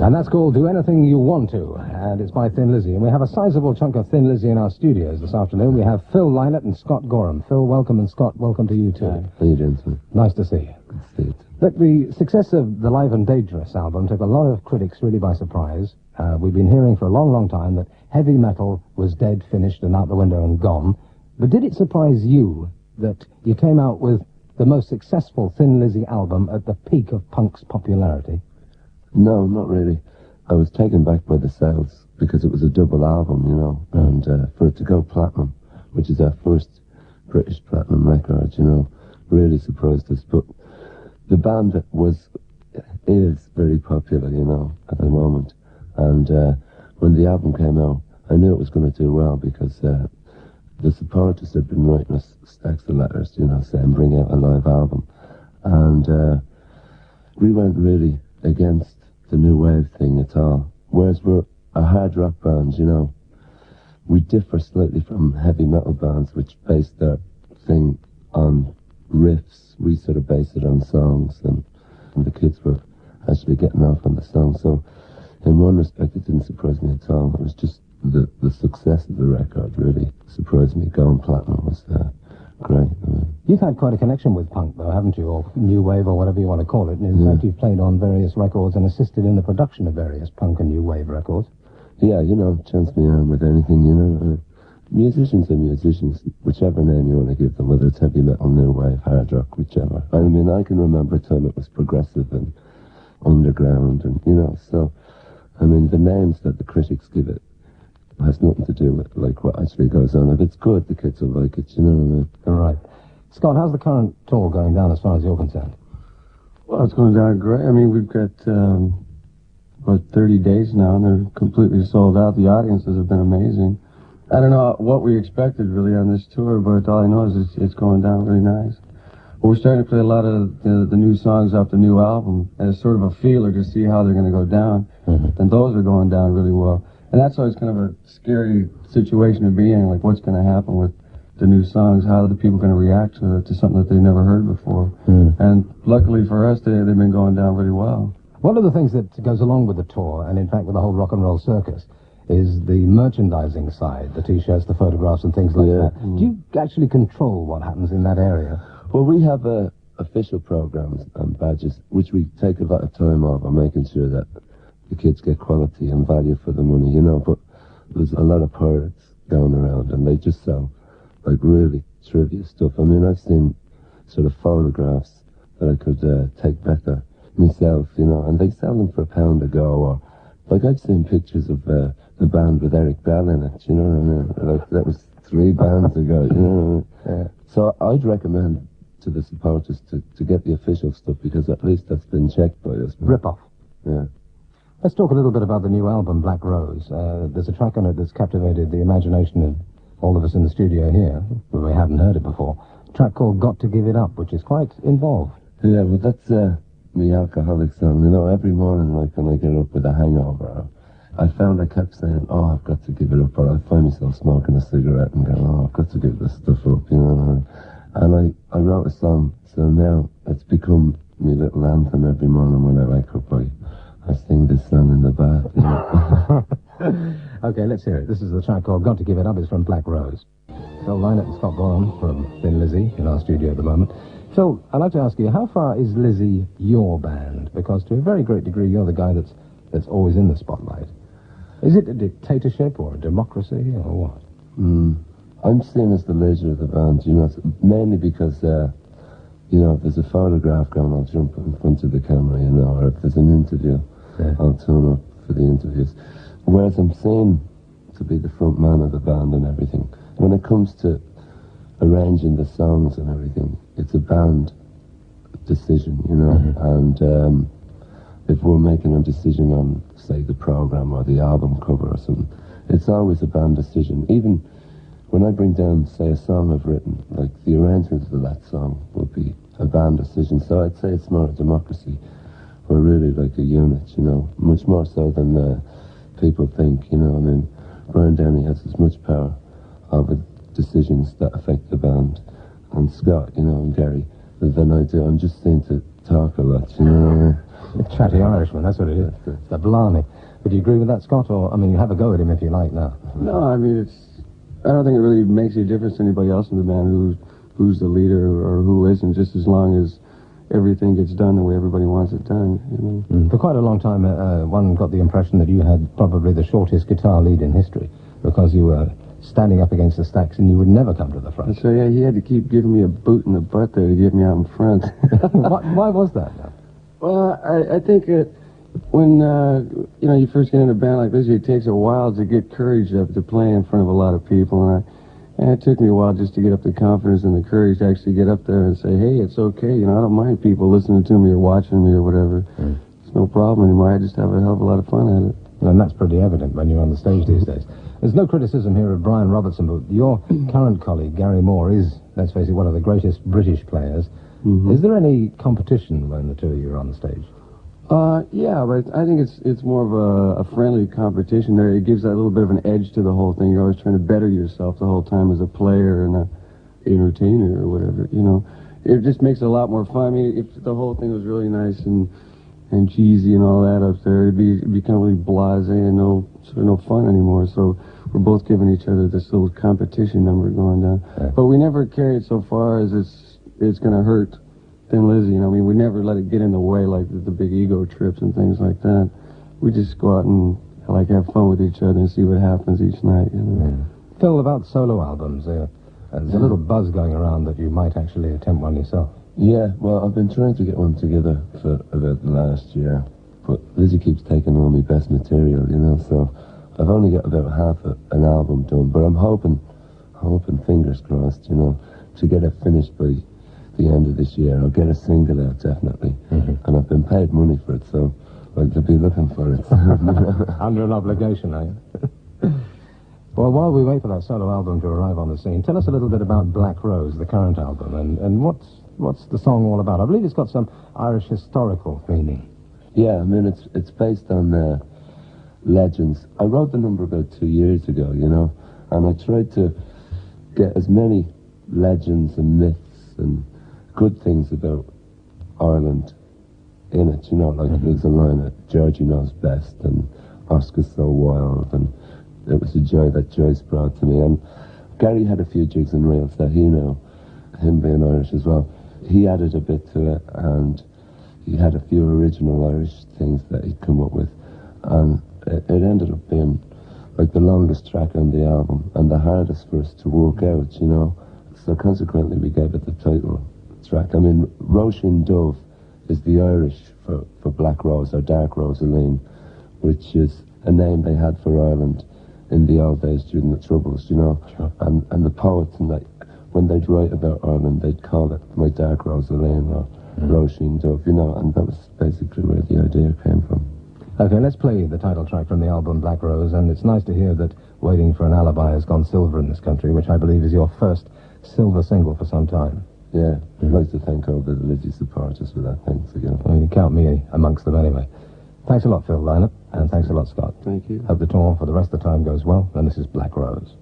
And that's called Do Anything You Want To, and it's by Thin Lizzy. And we have a sizable chunk of Thin Lizzy in our studios this afternoon. We have Phil Lynott and Scott Gorham. Phil, welcome, and Scott, welcome to you too. How you doing, sir? Nice to see you. Good to see you. Look, the success of the Live and Dangerous album took a lot of critics really by surprise. We've been hearing for a long, long time that heavy metal was dead, finished, and out the window and gone. But did it surprise you that you came out with the most successful Thin Lizzy album at the peak of punk's popularity? No, not really. I was taken back by the sales because it was a double album, you know, and for it to go platinum, which is our first British platinum record, you know, really surprised us. But the band is very popular, you know, at the moment. And when the album came out, I knew it was going to do well because the supporters had been writing us stacks of letters, you know, saying bring out a live album. And we weren't really against the new wave thing at all. Whereas we're a hard rock band, you know, we differ slightly from heavy metal bands which base their thing on riffs. We sort of base it on songs, and the kids were actually getting off on the song. So in one respect it didn't surprise me at all. It was just the success of the record really surprised me. Going platinum was great. You've had quite a connection with punk, though, haven't you? Or new wave, or whatever you want to call it. And in fact, you've played on various records and assisted in the production of various punk and new wave records. Yeah, you know, chance me on with anything, you know. Musicians are musicians, whichever name you want to give them, whether it's heavy metal, new wave, hard rock, whichever. I mean, I can remember a time it was progressive and underground, and, you know, so, I mean, the names that the critics give it has nothing to do with, like, what actually goes on. If it's good, the kids will like it, you know what I mean? All right. Scott, how's the current tour going down as far as you're concerned? Well, it's going down great. I mean, we've got about 30 days now, and they're completely sold out. The audiences have been amazing. I don't know what we expected, really, on this tour, but all I know is it's going down really nice. But we're starting to play a lot of the new songs off the new album as sort of a feeler to see how they're going to go down. And those are going down really well. And that's always kind of a scary situation to be in, like what's going to happen with the new songs, how are the people going to react to something that they've never heard before. And luckily for us, they've been going down really well. One of the things that goes along with the tour, and in fact with the whole rock and roll circus, is the merchandising side, the T-shirts, the photographs and things like that. Do you actually control what happens in that area? Well, we have official programs and badges, which we take a lot of time off on making sure that the kids get quality and value for the money, you know, but there's a lot of pirates going around, and they just sell, like, really trivia stuff. I mean, I've seen sort of photographs that I could take better myself, you know, and they sell them for £1 a go, or, like, I've seen pictures of the band with Eric Bell in it, you know what I mean? Like, that was 3 bands ago, you know what I mean? So I'd recommend to the supporters to get the official stuff, because at least that's been checked by us. Rip-off. Yeah. Let's talk a little bit about the new album, Black Rose. There's a track on it that's captivated the imagination of all of us in the studio here, but we hadn't heard it before. A track called Got to Give It Up, which is quite involved. Yeah, well, that's my alcoholic song. You know, every morning, like, when I get up with a hangover, I found I kept saying, oh, I've got to give it up, or I'd find myself smoking a cigarette and go, oh, I've got to give this stuff up, you know. And I wrote a song, so now it's become my little anthem every morning when I wake up. I sing this song in the bath, you know. Okay, let's hear it. This is the track called Got to Give It Up. It's from Black Rose. Phil Lynott and Scott Gorham from Thin Lizzy in our studio at the moment. Phil, I'd like to ask you, how far is Lizzy your band? Because to a very great degree, you're the guy that's always in the spotlight. Is it a dictatorship or a democracy or what? I'm seen as the leader of the band, you know, mainly because, you know, if there's a photograph going, I'll jump in front of the camera, you know, or if there's an interview, I'll turn up for the interviews. Whereas I'm seen to be the front man of the band and everything. When it comes to arranging the songs and everything, it's a band decision, you know, and if we're making a decision on, say, the program or the album cover or something, it's always a band decision. Even when I bring down, say, a song I've written, like, the arrangement of that song would be a band decision. So I'd say it's more a democracy. We're really like a unit, you know, much more so than people think, you know. I mean, Brian Downey has as much power over decisions that affect the band, and Scott, you know, and Gary, than I do. I'm just seen to talk a lot, you know. Chatty Irishman, that's what it is. It's the blarney. Would you agree with that, Scott? Or, I mean, you have a go at him if you like now. No, I mean, I don't think it really makes any difference to anybody else in the band who's the leader or who isn't, just as long as everything gets done the way everybody wants it done, you know. For quite a long time, one got the impression that you had probably the shortest guitar lead in history because you were standing up against the stacks and you would never come to the front. So, yeah, he had to keep giving me a boot in the butt there to get me out in front. Why was that? Well, I think when, you first get in a band like this, it takes a while to get courage up to play in front of a lot of people, and it took me a while just to get up the confidence and the courage to actually get up there and say, hey, it's okay, I don't mind people listening to me or watching me or whatever. It's no problem anymore. I just have a hell of a lot of fun at it. And that's pretty evident when you're on the stage these days. There's no criticism here of Brian Robertson, but your current colleague, Gary Moore, is, let's face it, one of the greatest British players. Is there any competition when the two of you are on the stage? Yeah, but I think it's more of a friendly competition there. It gives that little bit of an edge to the whole thing. You're always trying to better yourself the whole time as a player and a entertainer or whatever, It just makes it a lot more fun. I mean, if the whole thing was really nice and cheesy and all that up there, it'd become really blasé and no fun anymore. So we're both giving each other this little competition number going down. Yeah. But we never carry it so far as it's going to hurt Thin Lizzy. I mean, we never let it get in the way like the big ego trips and things like that. We just go out and have fun with each other and see what happens each night. Yeah. Phil, about solo albums, there's a little buzz going around that you might actually attempt one yourself. Yeah, well, I've been trying to get one together for about the last year, but Lizzy keeps taking all my best material, so I've only got about half an album done, but I'm hoping, fingers crossed, to get it finished by the end of this year. I'll get a single out, definitely, and I've been paid money for it, so I'll be looking for it. Under an obligation, are you? Well, while we wait for that solo album to arrive on the scene, tell us a little bit about Black Rose, the current album, and what's the song all about? I believe it's got some Irish historical meaning. Yeah, I mean, it's based on legends. I wrote the number about 2 years ago, and I tried to get as many legends and myths and good things about Ireland in it, there's a line that Georgie knows best and Oscar's so wild, and it was a joy that Joyce brought to me. And Gary had a few jigs and reels that he knew, him being Irish as well. He added a bit to it, and he had a few original Irish things that he'd come up with, and it ended up being like the longest track on the album and the hardest for us to work out, so consequently we gave it the title track. I mean, Roisin Dove is the Irish for Black Rose or Dark Rosaleen, which is a name they had for Ireland in the old days during the Troubles, Sure. and the poets, and when they'd write about Ireland, they'd call it My Dark Rosaleen or Roisin Dove, and that was basically where the idea came from. Okay, let's play the title track from the album Black Rose, and it's nice to hear that Waiting for an Alibi has gone silver in this country, which I believe is your first silver single for some time. Yeah, I'd like to thank all the Lizzy supporters for that. Thanks again. Well, you count me amongst them anyway. Thanks a lot, Phil, Lynott, and thanks a lot, Scott. Thank you. Hope the tour for the rest of the time goes well, and this is Black Rose.